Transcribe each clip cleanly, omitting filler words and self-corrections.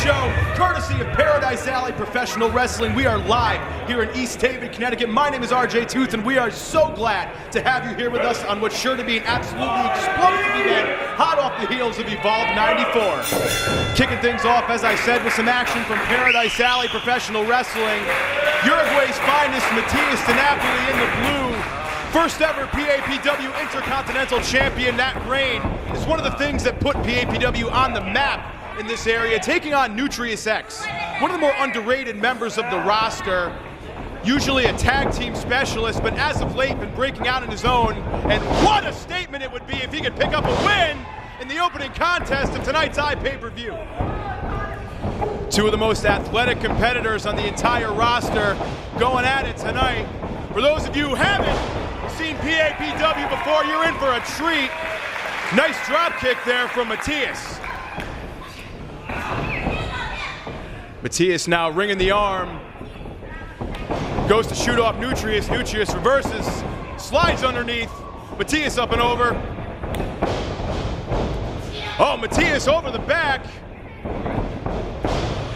show, courtesy of Paradise Alley Professional Wrestling. We are live here in East Haven, Connecticut. My name is RJ Tooth, and we are so glad to have you here with us on what's sure to be an absolutely explosive event, hot off the heels of Evolve 94. Kicking things off, as I said, with some action from Paradise Alley Professional Wrestling. Uruguay's finest, Matias DiNapoli in the blue. First ever PAPW Intercontinental Champion. That reign is one of the things that put PAPW on the map in this area, taking on Nutrius X, one of the more underrated members of the roster, usually a tag team specialist, but as of late been breaking out on his own. And what a statement it would be if he could pick up a win in the opening contest of tonight's pay-per-view. Two of the most athletic competitors on the entire roster going at it tonight. For those of you who haven't seen PAPW before, you're in for a treat. Nice drop kick there from Matias. Matias now ringing the arm. Goes to shoot off Nutrius. Nutrius reverses, slides underneath. Matias up and over. Oh, Matias over the back.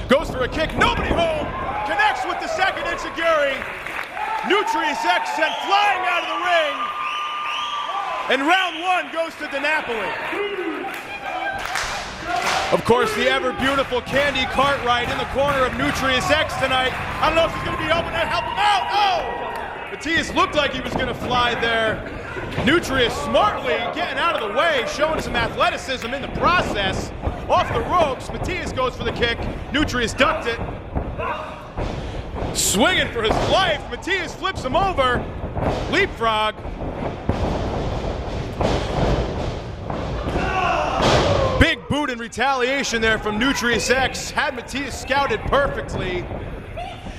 Goes for a kick, nobody home. Connects with the second enziguri. Nutrius X sent flying out of the ring. And round one goes to DiNapoli. Of course, the ever-beautiful Candy Cartwright in the corner of Nutrius X tonight. I don't know if he's going to be able to help him out. Oh! Matias looked like he was going to fly there. Nutrius smartly getting out of the way, showing some athleticism in the process. Off the ropes, Matias goes for the kick. Nutrius ducked it. Swinging for his life, Matias flips him over. Leapfrog. Big boot in retaliation there from Nutrius X. Had Matias scouted perfectly.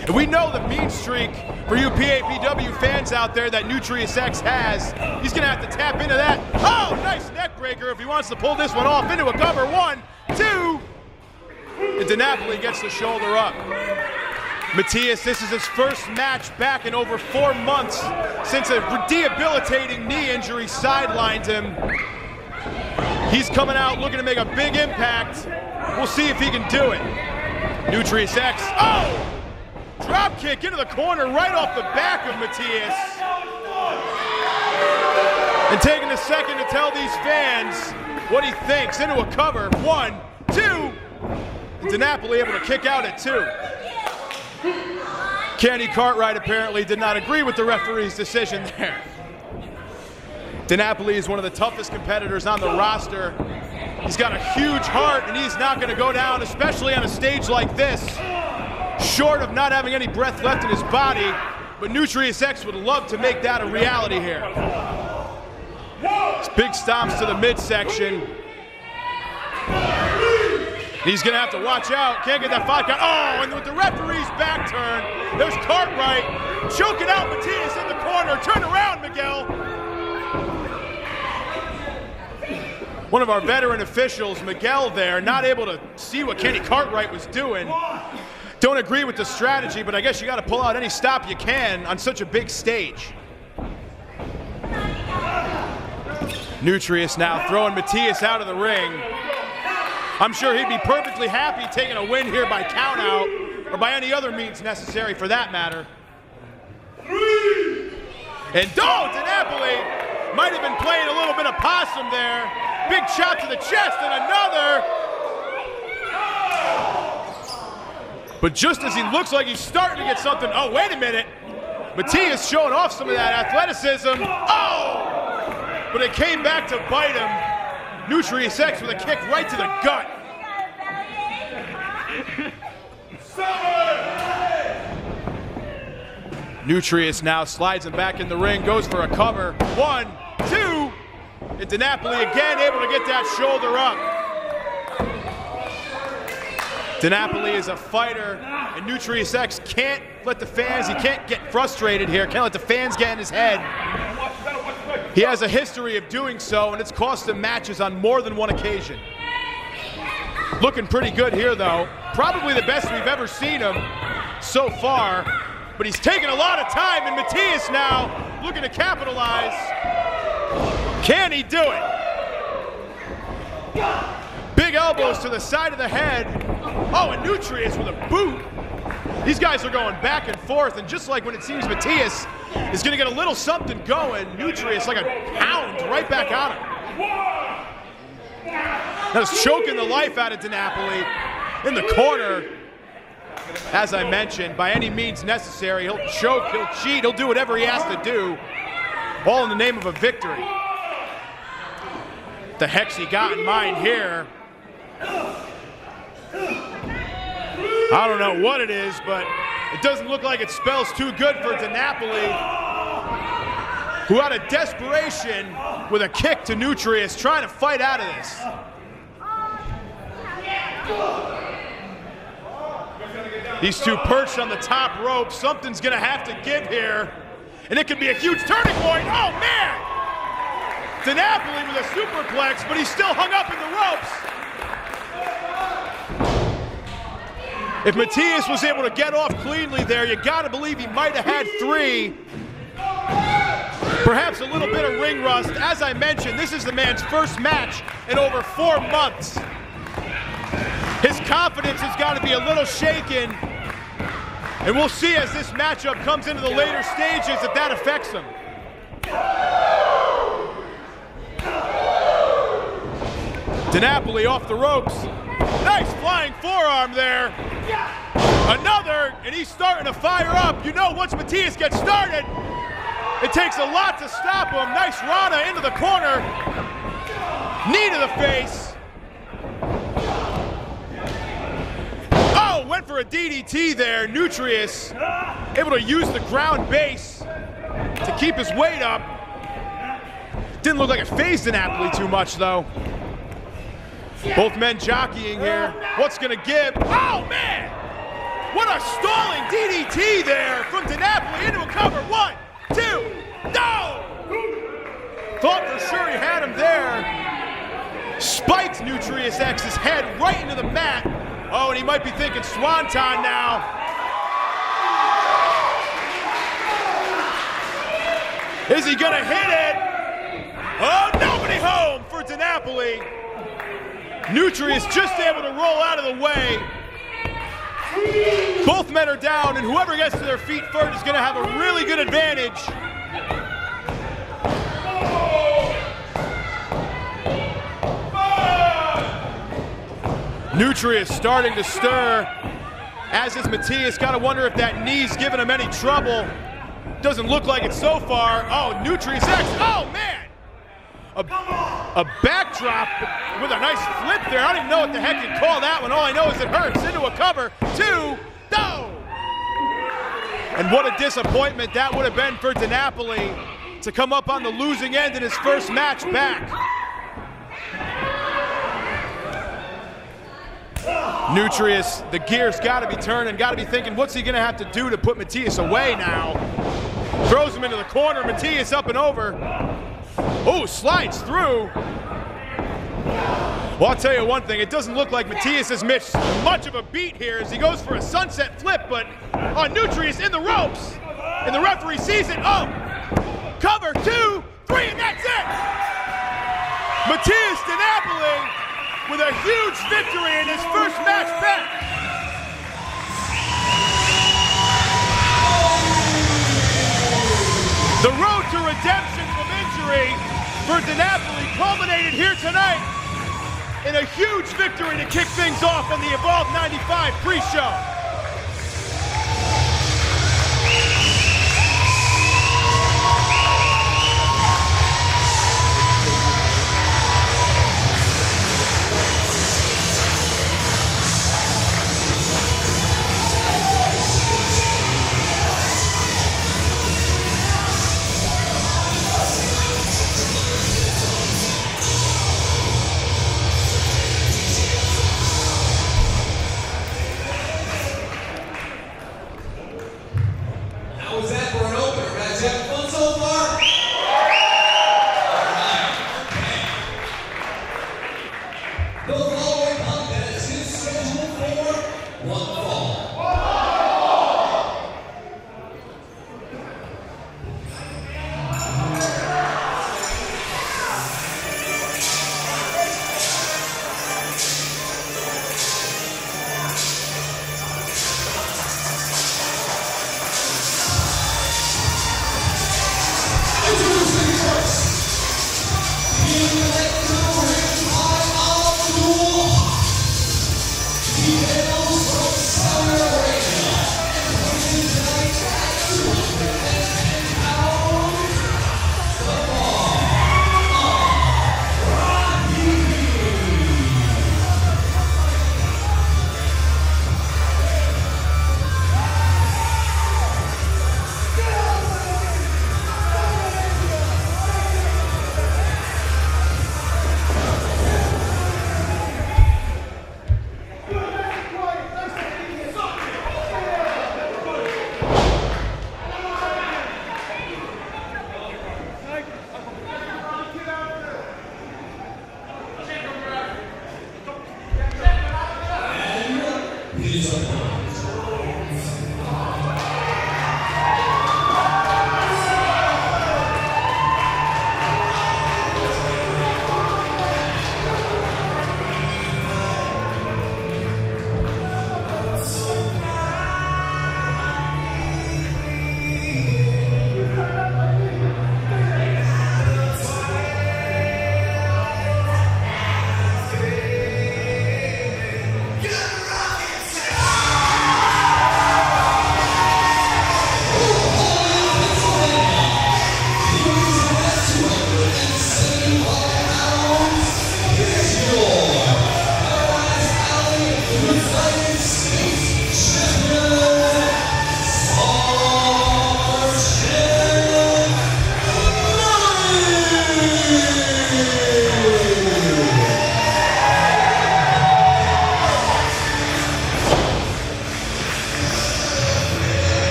And we know the mean streak for you PAPW fans out there that Nutrius X has. He's gonna have to tap into that. Oh, nice neck breaker if he wants to pull this one off into a cover. 1, 2. And DiNapoli gets the shoulder up. Matias, this is his first match back in over 4 months since a debilitating knee injury sidelined him. He's coming out looking to make a big impact. We'll see if he can do it. Nutrius X, oh! Drop kick into the corner right off the back of Matias. And taking a second to tell these fans what he thinks. Into a cover, 1, 2. And DiNapoli able to kick out at 2. Candy Cartwright apparently did not agree with the referee's decision there. DiNapoli is one of the toughest competitors on the roster. He's got a huge heart, and he's not going to go down, especially on a stage like this, short of not having any breath left in his body. But Nutrius X would love to make that a reality here. It's big stomps to the midsection. He's going to have to watch out. Can't get that 5 count. Oh, and with the referee's back turn, there's Cartwright choking out Matias in the corner. Turn around, Miguel. One of our veteran officials, Miguel there, not able to see what Candy Cartwright was doing. Don't agree with the strategy, but I guess you got to pull out any stop you can on such a big stage. Nutrius now throwing Matias out of the ring. I'm sure he'd be perfectly happy taking a win here by countout, or by any other means necessary for that matter. And DiNapoli might have been playing a little bit of possum there. Big shot to the chest and another. But just as he looks like he's starting to get something, oh, wait a minute. Matias showing off some of that athleticism. Oh! But it came back to bite him. Nutrius X with a kick right to the gut. Nutrius now slides him back in the ring, goes for a cover. 1, 2, and DiNapoli again able to get that shoulder up. DiNapoli is a fighter, and Nutrius X can't let the fans, he can't get frustrated here, can't let the fans get in his head. He has a history of doing so, and it's cost him matches on more than one occasion. Looking pretty good here, though. Probably the best we've ever seen him so far, but he's taking a lot of time, and Matias now looking to capitalize. Can he do it? Big elbow elbows to the side of the head. Oh, and Nutrius with a boot. These guys are going back and forth, and just like when it seems Matias is going to get a little something going, Nutrius like a pound right back on him. That's choking the life out of DiNapoli in the corner. As I mentioned, by any means necessary, he'll choke, he'll cheat, he'll do whatever he has to do, all in the name of a victory. The heck's he got in mind here? I don't know what it is, but it doesn't look like it spells too good for DiNapoli, who out of desperation with a kick to Nutrius, trying to fight out of this. These two perched on the top rope. Something's gonna have to give here, and it could be a huge turning point. Oh man! DiNapoli with a superplex, but he's still hung up in the ropes. If Matias was able to get off cleanly there, you gotta believe he might have had 3. Perhaps a little bit of ring rust. As I mentioned, this is the man's first match in over 4 months. His confidence has got to be a little shaken, and we'll see as this matchup comes into the later stages if that affects him. DiNapoli off the ropes. Nice flying forearm there. Another, and he's starting to fire up. You know, once Matias gets started, it takes a lot to stop him. Nice Rana into the corner. Knee to the face. Oh, went for a DDT there. Nutrius able to use the ground base to keep his weight up. Didn't look like it phased DiNapoli too much, though. Both men jockeying here. What's gonna give? Oh, man! What a stalling DDT there from DiNapoli into a cover. 1, 2, no! Thought for sure he had him there. Spikes Nutrius X's head right into the mat. Oh, and he might be thinking swanton now. Is he gonna hit it? Oh, nobody home for DiNapoli. Nutrius just able to roll out of the way. Both men are down, and whoever gets to their feet first is gonna have a really good advantage. Nutrius starting to stir, as is Matias. Gotta wonder if that knee's giving him any trouble. Doesn't look like it so far. Oh, Nutrius X, oh man! A backdrop with a nice flip there. I don't even know what the heck you call that one. All I know is it hurts. Into a cover, 2, no! And what a disappointment that would have been for DiNapoli to come up on the losing end in his first match back. Nutrius, the gears gotta be turning, gotta be thinking, what's he gonna have to do to put Matias away now? Throws him into the corner, Matias up and over. Oh, slides through. Well, I'll tell you one thing, it doesn't look like Matias has missed much of a beat here as he goes for a sunset flip, but Nutrius in the ropes, and the referee sees it. Oh, cover, 2, 3, and that's it! Matias DiNapoli with a huge victory in his first match back. The road to redemption from injury for DiNapoli culminated here tonight in a huge victory to kick things off on the Evolve 95 pre-show.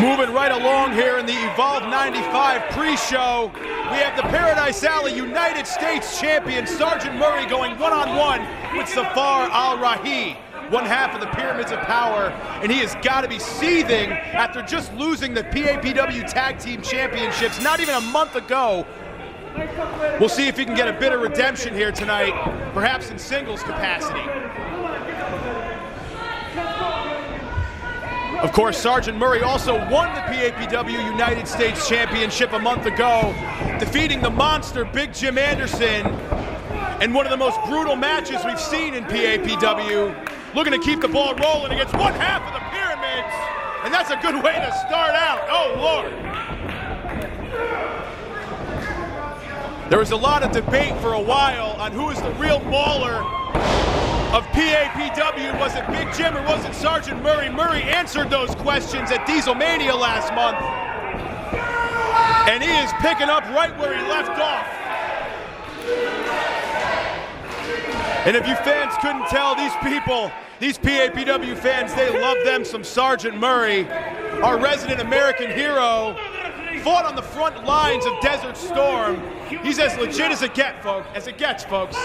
Moving right along here in the Evolve 95 pre-show, we have the Paradise Alley United States champion Sergeant Murray going one-on-one with Zafar Al-Rahi, one half of the Pyramids of Power, and he has got to be seething after just losing the PAPW Tag Team Championships not even a month ago. We'll see if he can get a bit of redemption here tonight, perhaps in singles capacity. Of course, Sergeant Murray also won the PAPW United States Championship a month ago, defeating the monster Big Jim Anderson in one of the most brutal matches we've seen in PAPW. Looking to keep the ball rolling against one half of the Pyramids, and that's a good way to start out. Oh, Lord. There was a lot of debate for a while on who is the real mauler of PAPW. Was it Big Jim or was it Sergeant Murray? Murray answered those questions at Dieselmania last month. And he is picking up right where he left off. And if you fans couldn't tell, these people, these PAPW fans, they love them some Sergeant Murray. Our resident American hero fought on the front lines of Desert Storm. He's as legit as it gets, folks.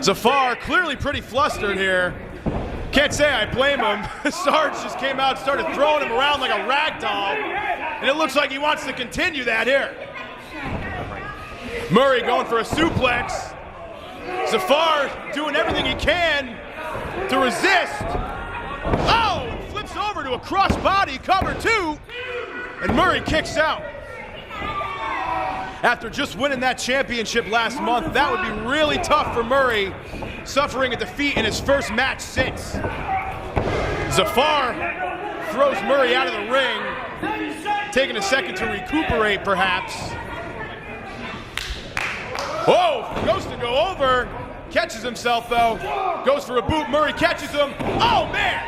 Zafar clearly pretty flustered here. Can't say I blame him. Sarge just came out and started throwing him around like a rag doll, and it looks like he wants to continue that here. Murray going for a suplex. Zafar doing everything he can to resist. Oh, flips over to a crossbody cover two, and Murray kicks out. After just winning that championship last month, that would be really tough for Murray, suffering a defeat in his first match since. Zafar throws Murray out of the ring, taking a second to recuperate, perhaps. Whoa, goes to go over, catches himself though, goes for a boot, Murray catches him. Oh man,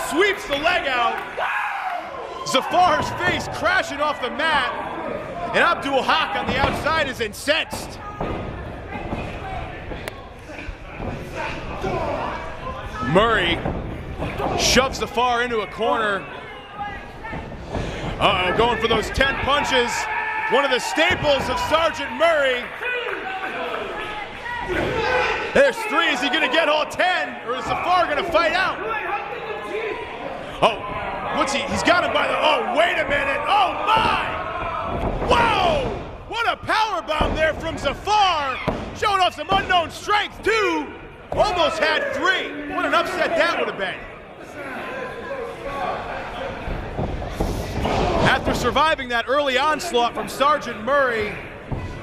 sweeps the leg out. Zafar's face crashing off the mat. And Abdul Haq on the outside is incensed. Murray shoves Zafar into a corner. Uh-oh, going for those 10 punches. One of the staples of Sergeant Murray. There's 3. Is he gonna get all 10? Or is Zafar gonna fight out? Oh, what's he? He's got him by the, oh, wait a minute. Oh my! Whoa! What a power bomb there from Zafar, showing off some unknown strength too. Almost had 3. What an upset that would have been. After surviving that early onslaught from Sergeant Murray,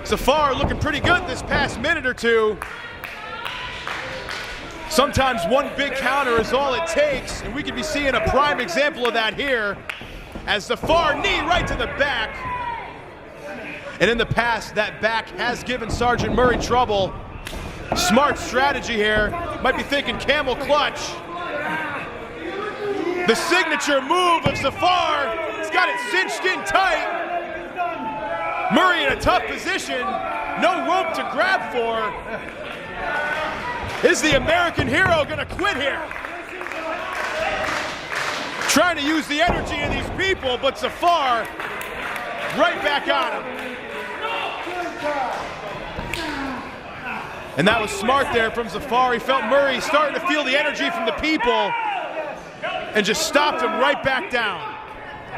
Zafar looking pretty good this past minute or two. Sometimes one big counter is all it takes, and we could be seeing a prime example of that here, as Zafar knee right to the back. And in the past, that back has given Sergeant Murray trouble. Smart strategy here. Might be thinking camel clutch. The signature move of Zafar. He's got it cinched in tight. Murray in a tough position. No rope to grab for. Is the American hero gonna quit here? Trying to use the energy of these people, but Zafar right back on him. And that was smart there from Zafar. He felt Murray starting to feel the energy from the people and just stopped him right back down.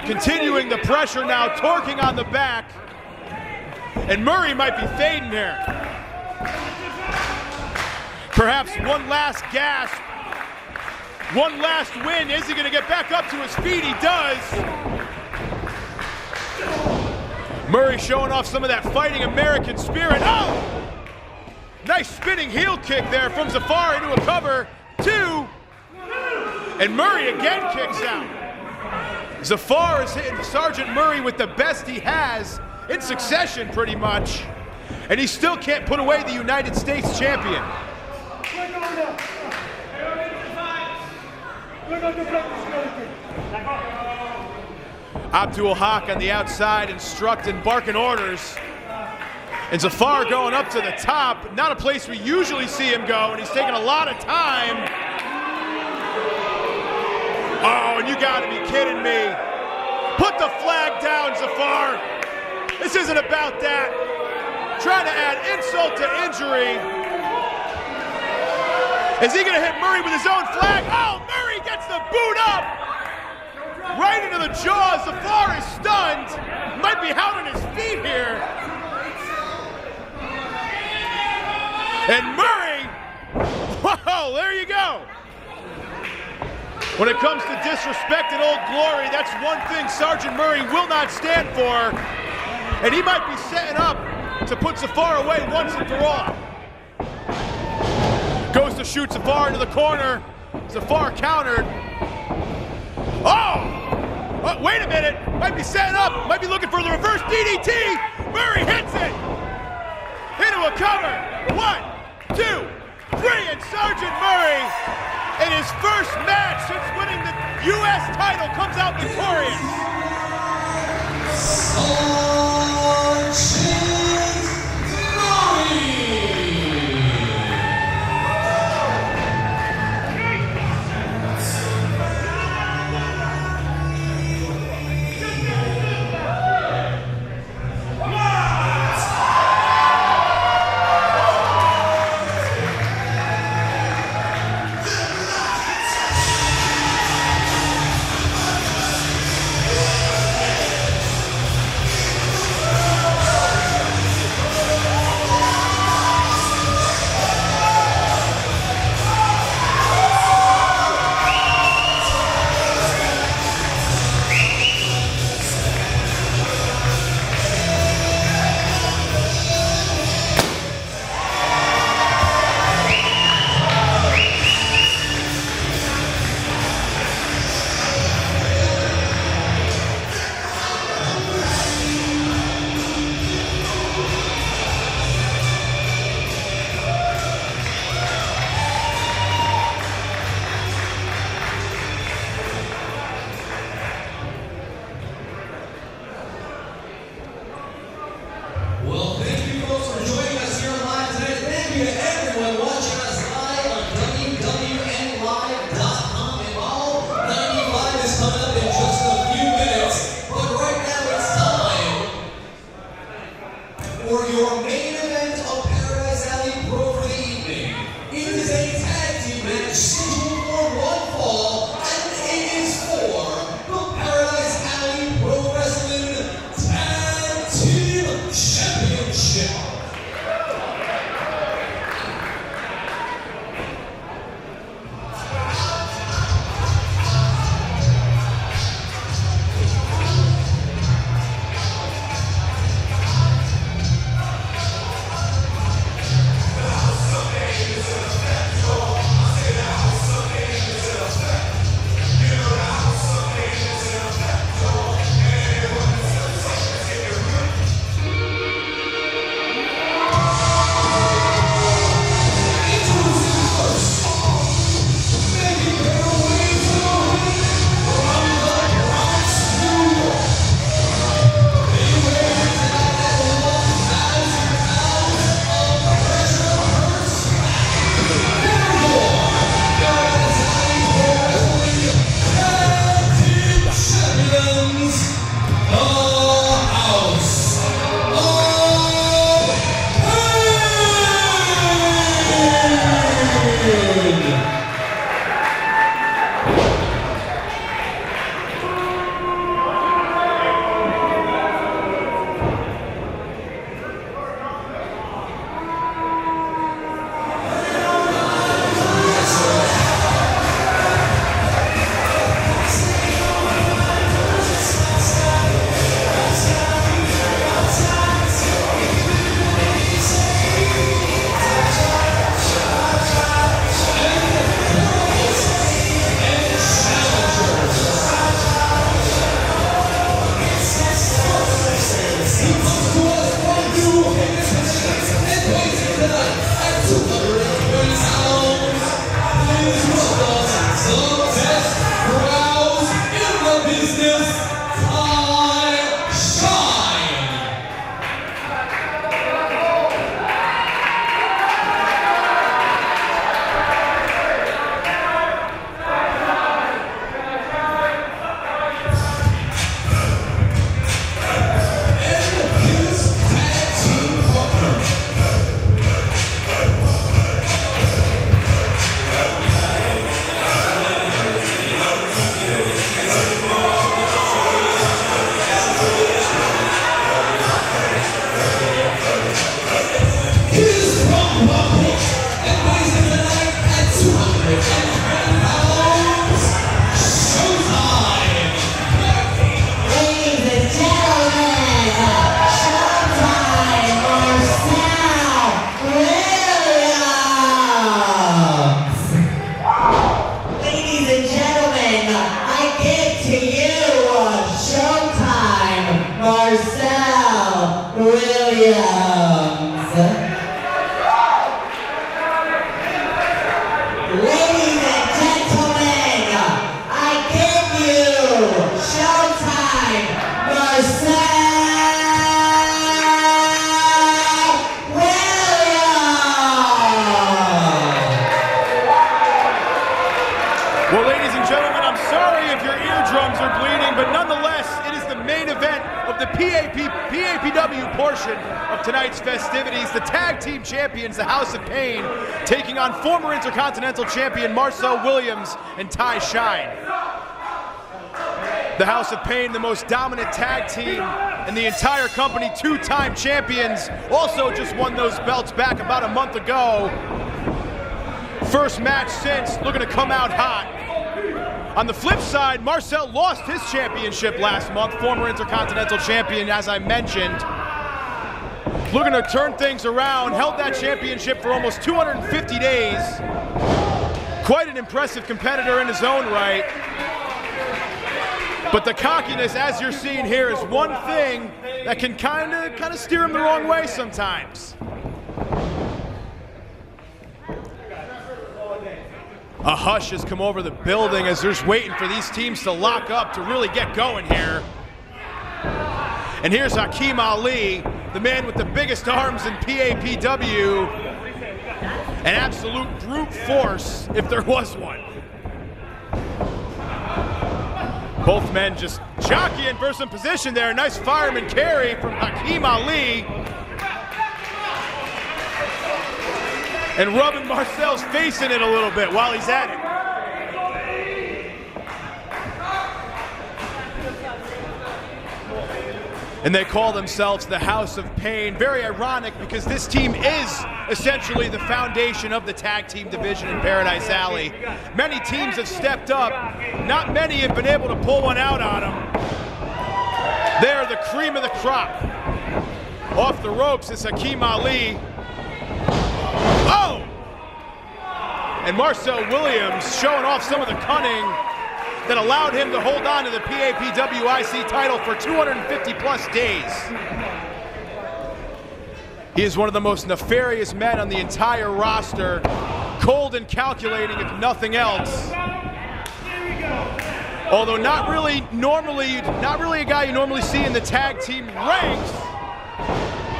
Continuing the pressure now, torquing on the back. And Murray might be fading here. Perhaps one last gasp. One last win. Is he going to get back up to his feet? He does. Murray showing off some of that fighting American spirit. Oh! Nice spinning heel kick there from Zafar into a cover. 2. And Murray again kicks out. Zafar is hitting Sergeant Murray with the best he has in succession pretty much. And he still can't put away the United States champion. Abdul Haq on the outside instructing, barking orders. And Zafar going up to the top, not a place we usually see him go, and he's taking a lot of time. Oh, and you gotta be kidding me. Put the flag down, Zafar. This isn't about that. Trying to add insult to injury. Is he gonna hit Murray with his own flag? Oh, Murray gets the boot up. Right into the jaw. Zafar is stunned. Might be out on his feet here. And Murray, whoa, there you go. When it comes to disrespect and Old Glory, that's one thing Sergeant Murray will not stand for. And he might be setting up to put Zafar away once and for all. Goes to shoot Zafar into the corner. Zafar countered. Oh, wait a minute. Might be setting up. Might be looking for the reverse DDT. Murray hits it. Into a cover. 1, 2, 3, and Sergeant Murray, in his first match since winning the U.S. title, comes out victorious. Ladies and gentlemen, I give you Showtime Marcel Williams. Well, ladies and gentlemen, I'm sorry if your eardrums are bleeding, but nonetheless, it is the main event of the PAPW portion of tonight's festivities. The tag team champions, the House of Pain, taking on former Intercontinental Champion Marcel Williams and Ty Shine. The House of Pain, the most dominant tag team in the entire company, two-time champions, also just won those belts back about a month ago. First match since, looking to come out hot. On the flip side, Marcel lost his championship last month, former Intercontinental Champion, as I mentioned. Looking to turn things around, held that championship for almost 250 days. Quite an impressive competitor in his own right. But the cockiness, as you're seeing here, is one thing that can kind of steer him the wrong way sometimes. A hush has come over the building as they're just waiting for these teams to lock up to really get going here. And here's Hakeem Ali, the man with the biggest arms in PAPW. An absolute brute force, if there was one. Both men just jockeying for some position there. Nice fireman carry from Hakeem Ali. And rubbing Marcel's face in it a little bit while he's at it. And they call themselves the House of Pain. Very ironic because this team is essentially the foundation of the tag team division in Paradise Alley. Many teams have stepped up. Not many have been able to pull one out on them. They're the cream of the crop. Off the ropes is Hakeem Ali. Oh! And Marcel Williams showing off some of the cunning that allowed him to hold on to the PAPW IC title for 250 plus days. He is one of the most nefarious men on the entire roster, cold and calculating if nothing else. Although not really a guy you normally see in the tag team ranks.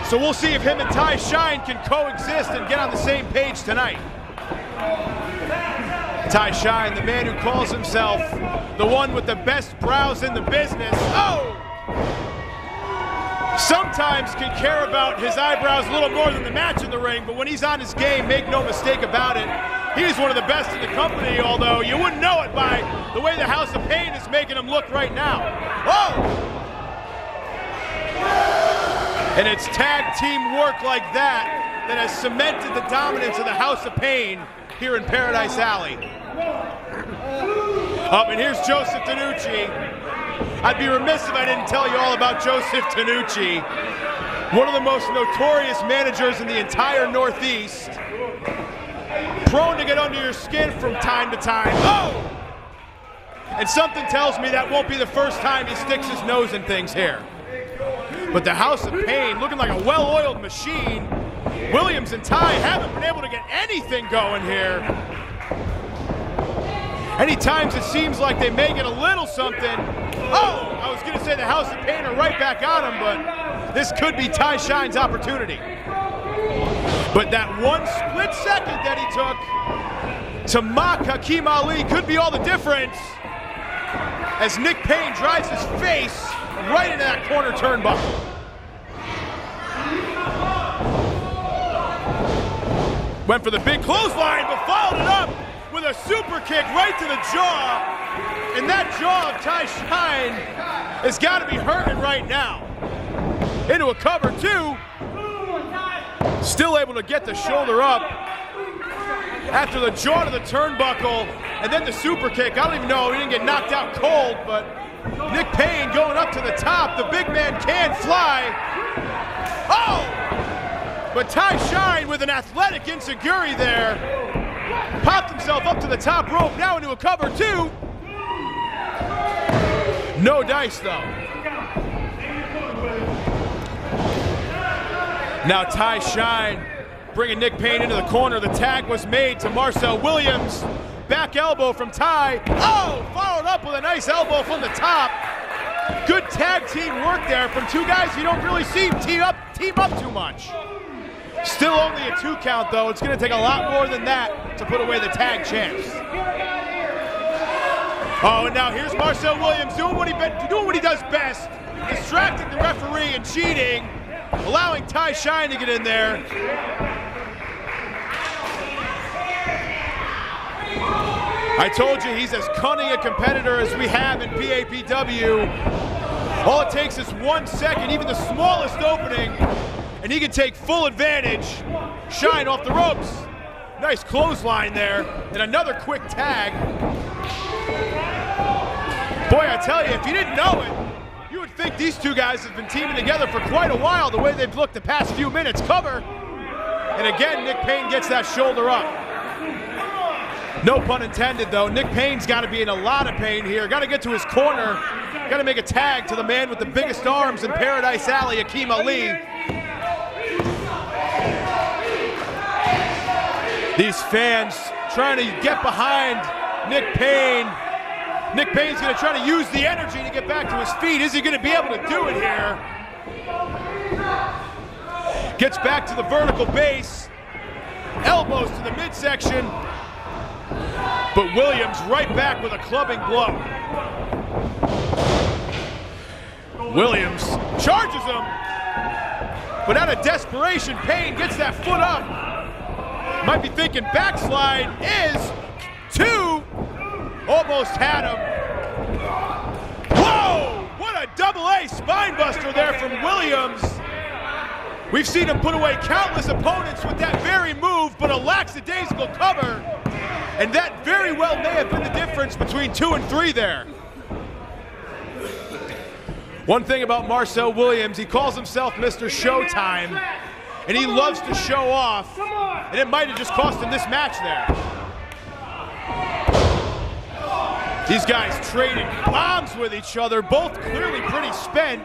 So we'll see if him and Ty Shine can coexist and get on the same page tonight. Ty Shine, the man who calls himself the one with the best brows in the business. Oh! Sometimes can care about his eyebrows a little more than the match in the ring, but when he's on his game, make no mistake about it, he's one of the best in the company, although you wouldn't know it by the way the House of Pain is making him look right now. Oh! And it's tag team work like that that has cemented the dominance of the House of Pain here in Paradise Alley. And here's Joseph Tanucci. I'd be remiss if I didn't tell you all about Joseph Tanucci, one of the most notorious managers in the entire Northeast. Prone to get under your skin from time to time. Oh! And something tells me that won't be the first time he sticks his nose in things here. But the House of Pain, looking like a well-oiled machine. Williams and Ty haven't been able to get anything going here. Any times it seems like they may get a little something. Oh, I was going to say the House of Pain are right back on him, but this could be Ty Shine's opportunity. But that one split second that he took to mock Hakeem Ali could be all the difference as Nick Payne drives his face right into that corner turnbuckle. Went for the big clothesline, but followed it up with a super kick right to the jaw. And that jaw of Ty Shine has got to be hurting right now. Into a cover two. Still able to get the shoulder up after the jaw to the turnbuckle and then the super kick. I don't even know, he didn't get knocked out cold, but Nick Payne going up to the top. The big man can fly. Oh! But Ty Shine with an athletic enziguri there. Popped himself up to the top rope, now into a cover two. No dice though. Now Ty Shine bringing Nick Payne into the corner. The tag was made to Marcel Williams. Back elbow from Ty. Oh, followed up with a nice elbow from the top. Good tag team work there from two guys you don't really see team up too much. Still only a 2 count though. It's gonna take a lot more than that to put away the tag champs. Oh, and now here's Marcel Williams doing what he does best, distracting the referee and cheating, allowing Ty Shine to get in there. I told you he's as cunning a competitor as we have in PAPW. All it takes is 1 second, even the smallest opening, and he can take full advantage. Shine off the ropes. Nice clothesline there, and another quick tag. Boy, I tell you, if you didn't know it, you would think these two guys have been teaming together for quite a while, the way they've looked the past few minutes. Cover, and again, Nick Payne gets that shoulder up. No pun intended, though. Nick Payne's got to be in a lot of pain here. Got to get to his corner. Got to make a tag to the man with the biggest arms in Paradise Alley, Akeem Ali. These fans trying to get behind Nick Payne. Nick Payne's going to try to use the energy to get back to his feet. Is he going to be able to do it here? Gets back to the vertical base. Elbows to the midsection. But Williams right back with a clubbing blow. Williams charges him. But out of desperation, Payne gets that foot up. Might be thinking backslide is 2. Almost had him. Whoa! What a double-A spine buster there from Williams. We've seen him put away countless opponents with that very move, but a lackadaisical cover. And that very well may have been the difference between 2 and 3 there. One thing about Marcel Williams, he calls himself Mr. Showtime, and he loves to show off, and it might have just cost him this match there. These guys trading bombs with each other, both clearly pretty spent.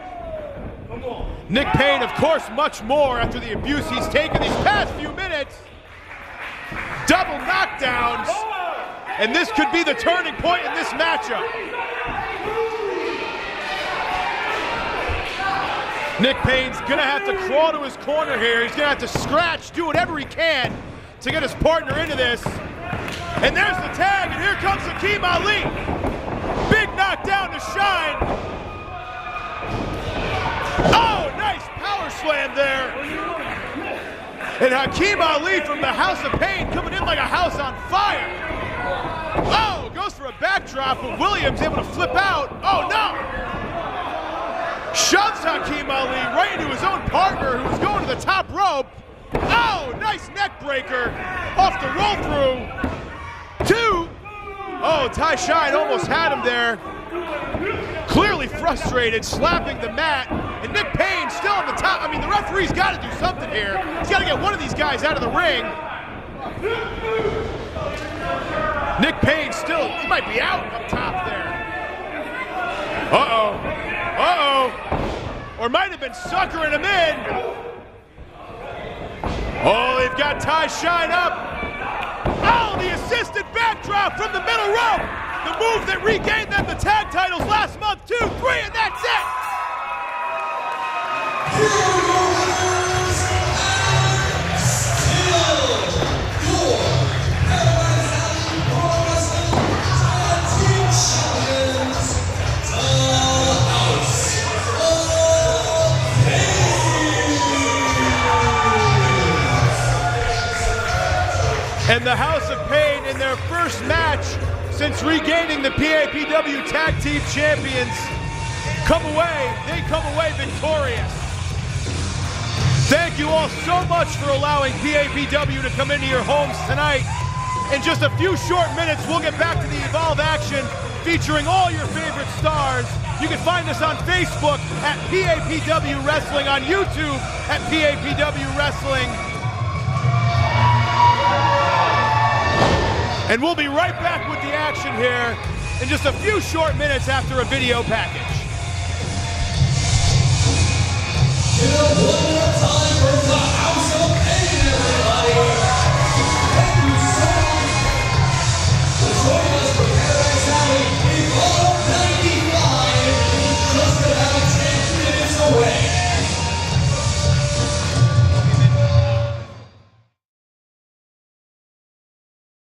Nick Payne, of course, much more after the abuse he's taken these past few minutes. Double knockdowns, and this could be the turning point in this matchup. Nick Payne's gonna have to crawl to his corner here. He's gonna have to scratch, do whatever he can to get his partner into this. And there's the tag, and here comes Akeem Ali. Big knockdown to Shine. Oh, nice power slam there. And Akeem Ali from the House of Pain coming in like a house on fire. Oh, goes for a backdrop, but Williams able to flip out. Oh, no. Shoves Akeem Ali right into his own partner who was going to the top rope. Oh, nice neck breaker off the roll through. 2. Oh, Ty Shine almost had him there. Clearly frustrated, slapping the mat. And Nick Payne still on the top. I mean, the referee's got to do something here. He's got to get one of these guys out of the ring. Nick Payne still, he might be out up top there. Uh-oh. Uh-oh. Or might have been suckering him in. Oh, they've got Ty Shine up. Oh, the assisted backdrop from the middle rope. The move that regained them the tag titles last month. 2, 3, and that's it. And the House of Pain in their first match since regaining the PAPW Tag Team Champions they come away victorious. Thank you all so much for allowing PAPW to come into your homes tonight. In just a few short minutes, we'll get back to the Evolve action featuring all your favorite stars. You can find us on Facebook at PAPW Wrestling, on YouTube at PAPW Wrestling. And we'll be right back with the action here in just a few short minutes after a video package. One more time.